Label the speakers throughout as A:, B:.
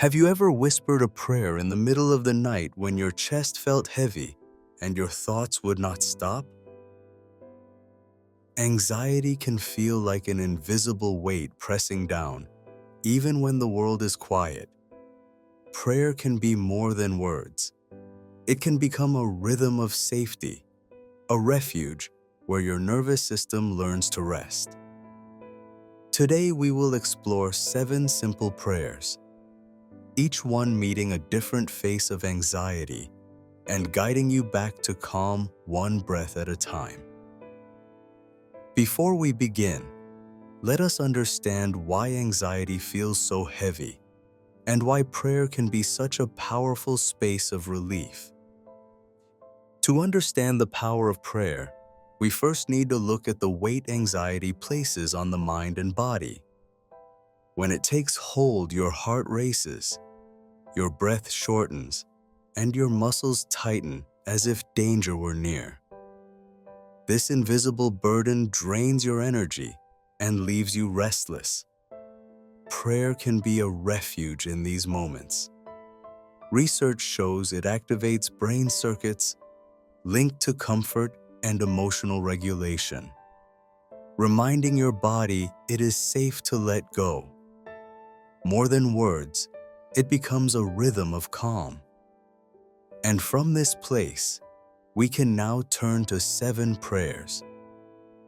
A: Have you ever whispered a prayer in the middle of the night when your chest felt heavy and your thoughts would not stop? Anxiety can feel like an invisible weight pressing down, even when the world is quiet. Prayer can be more than words. It can become a rhythm of safety, a refuge where your nervous system learns to rest. Today we will explore 7 simple prayers, each one meeting a different face of anxiety and guiding you back to calm one breath at a time. Before we begin, let us understand why anxiety feels so heavy and why prayer can be such a powerful space of relief. To understand the power of prayer, we first need to look at the weight anxiety places on the mind and body. When it takes hold, your heart races, your breath shortens, and your muscles tighten as if danger were near. This invisible burden drains your energy and leaves you restless. Prayer can be a refuge in these moments. Research shows it activates brain circuits linked to comfort and emotional regulation, reminding your body it is safe to let go. More than words, it becomes a rhythm of calm. And from this place, we can now turn to 7 prayers,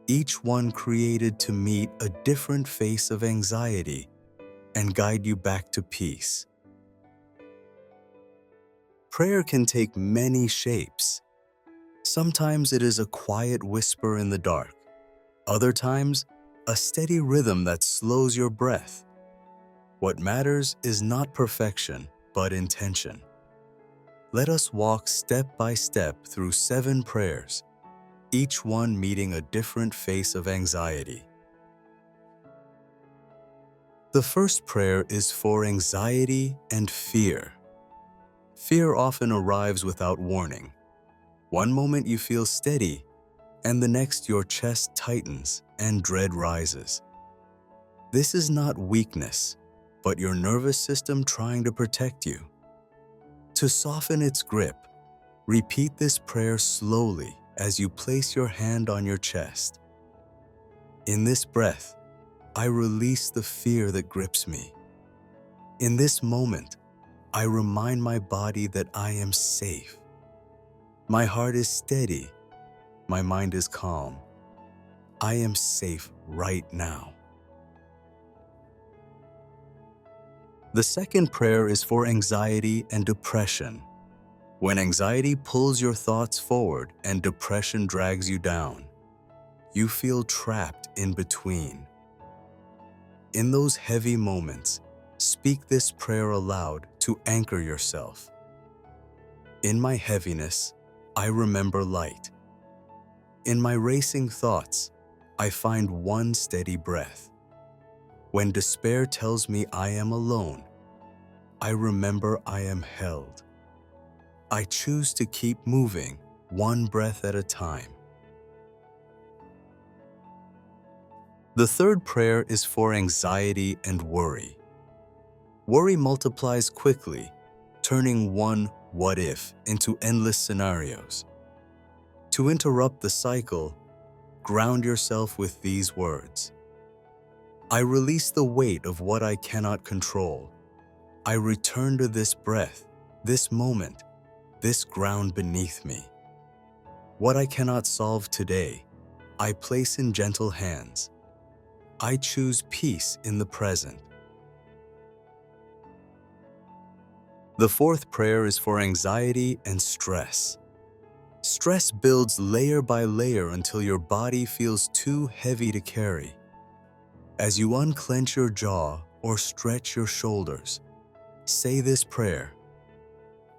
A: each one created to meet a different face of anxiety and guide you back to peace. Prayer can take many shapes. Sometimes it is a quiet whisper in the dark. Other times, a steady rhythm that slows your breath. What matters is not perfection, but intention. Let us walk step by step through 7 prayers, each one meeting a different face of anxiety. The first prayer is for anxiety and fear. Fear often arrives without warning. One moment you feel steady, and the next your chest tightens and dread rises. This is not weakness, but your nervous system trying to protect you. To soften its grip, repeat this prayer slowly as you place your hand on your chest. In this breath, I release the fear that grips me. In this moment, I remind my body that I am safe. My heart is steady. My mind is calm. I am safe right now. The second prayer is for anxiety and depression. When anxiety pulls your thoughts forward and depression drags you down, you feel trapped in between. In those heavy moments, speak this prayer aloud to anchor yourself. In my heaviness, I remember light. In my racing thoughts, I find one steady breath. When despair tells me I am alone, I remember I am held. I choose to keep moving, one breath at a time. The third prayer is for anxiety and worry. Worry multiplies quickly, turning one what if into endless scenarios. To interrupt the cycle, ground yourself with these words. I release the weight of what I cannot control. I return to this breath, this moment, this ground beneath me. What I cannot solve today, I place in gentle hands. I choose peace in the present. The fourth prayer is for anxiety and stress. Stress builds layer by layer until your body feels too heavy to carry. As you unclench your jaw or stretch your shoulders, say this prayer.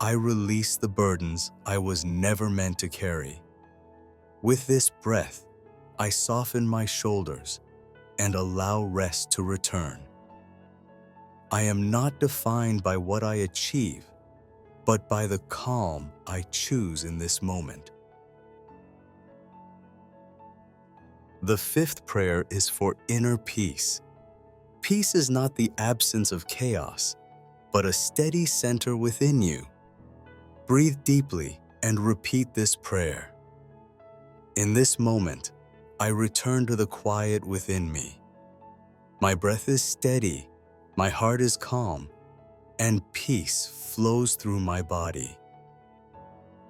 A: I release the burdens I was never meant to carry. With this breath, I soften my shoulders and allow rest to return. I am not defined by what I achieve, but by the calm I choose in this moment. The fifth prayer is for inner peace. Peace is not the absence of chaos, but a steady center within you. Breathe deeply and repeat this prayer. In this moment, I return to the quiet within me. My breath is steady, my heart is calm, and peace flows through my body.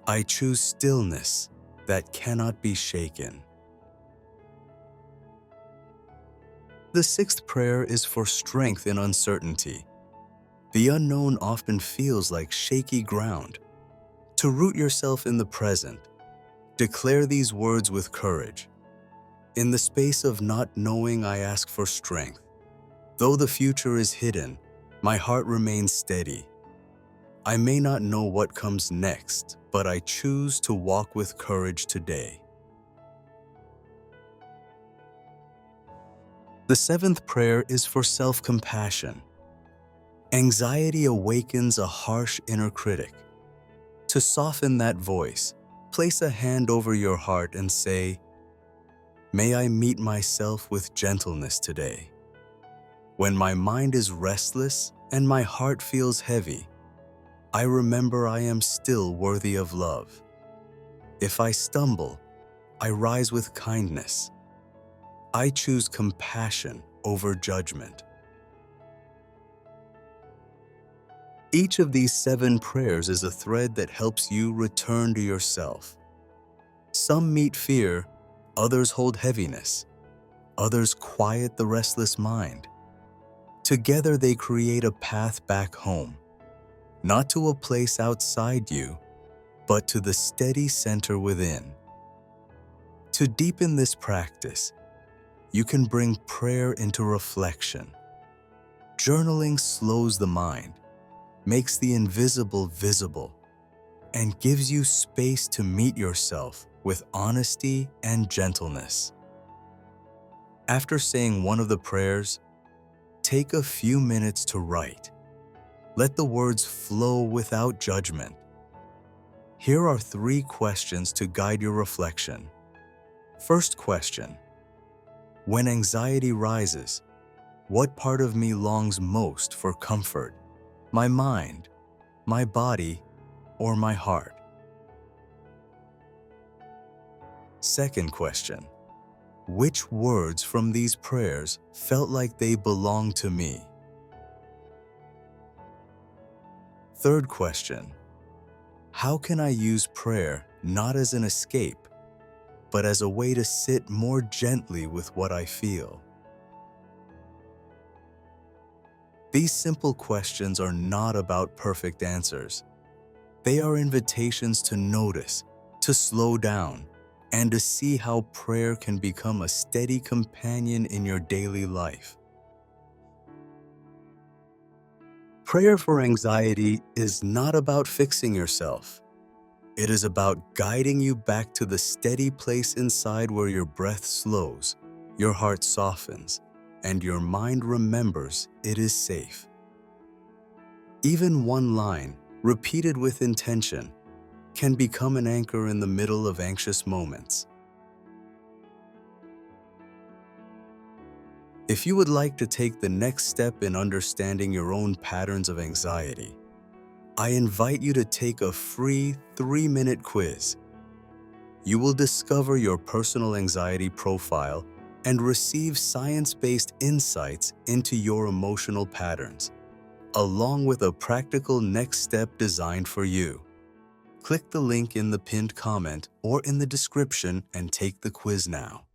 A: I choose stillness that cannot be shaken. The sixth prayer is for strength in uncertainty. The unknown often feels like shaky ground. To root yourself in the present, declare these words with courage. In the space of not knowing, I ask for strength. Though the future is hidden, my heart remains steady. I may not know what comes next, but I choose to walk with courage today. The seventh prayer is for self-compassion. Anxiety awakens a harsh inner critic. To soften that voice, place a hand over your heart and say, "May I meet myself with gentleness today." When my mind is restless and my heart feels heavy, I remember I am still worthy of love. If I stumble, I rise with kindness. I choose compassion over judgment. Each of these 7 prayers is a thread that helps you return to yourself. Some meet fear, others hold heaviness, others quiet the restless mind. Together they create a path back home, not to a place outside you, but to the steady center within. To deepen this practice, you can bring prayer into reflection. Journaling slows the mind, makes the invisible visible, and gives you space to meet yourself with honesty and gentleness. After saying one of the prayers, take a few minutes to write. Let the words flow without judgment. Here are 3 questions to guide your reflection. First question: when anxiety rises, what part of me longs most for comfort? My mind, my body, or my heart? Second question: which words from these prayers felt like they belonged to me? Third question: how can I use prayer not as an escape, but as a way to sit more gently with what I feel? These simple questions are not about perfect answers. They are invitations to notice, to slow down, and to see how prayer can become a steady companion in your daily life. Prayer for anxiety is not about fixing yourself. It is about guiding you back to the steady place inside where your breath slows, your heart softens, and your mind remembers it is safe. Even one line, repeated with intention, can become an anchor in the middle of anxious moments. If you would like to take the next step in understanding your own patterns of anxiety, I invite you to take a free 3-minute quiz. You will discover your personal anxiety profile and receive science-based insights into your emotional patterns, along with a practical next step designed for you. Click the link in the pinned comment or in the description and take the quiz now.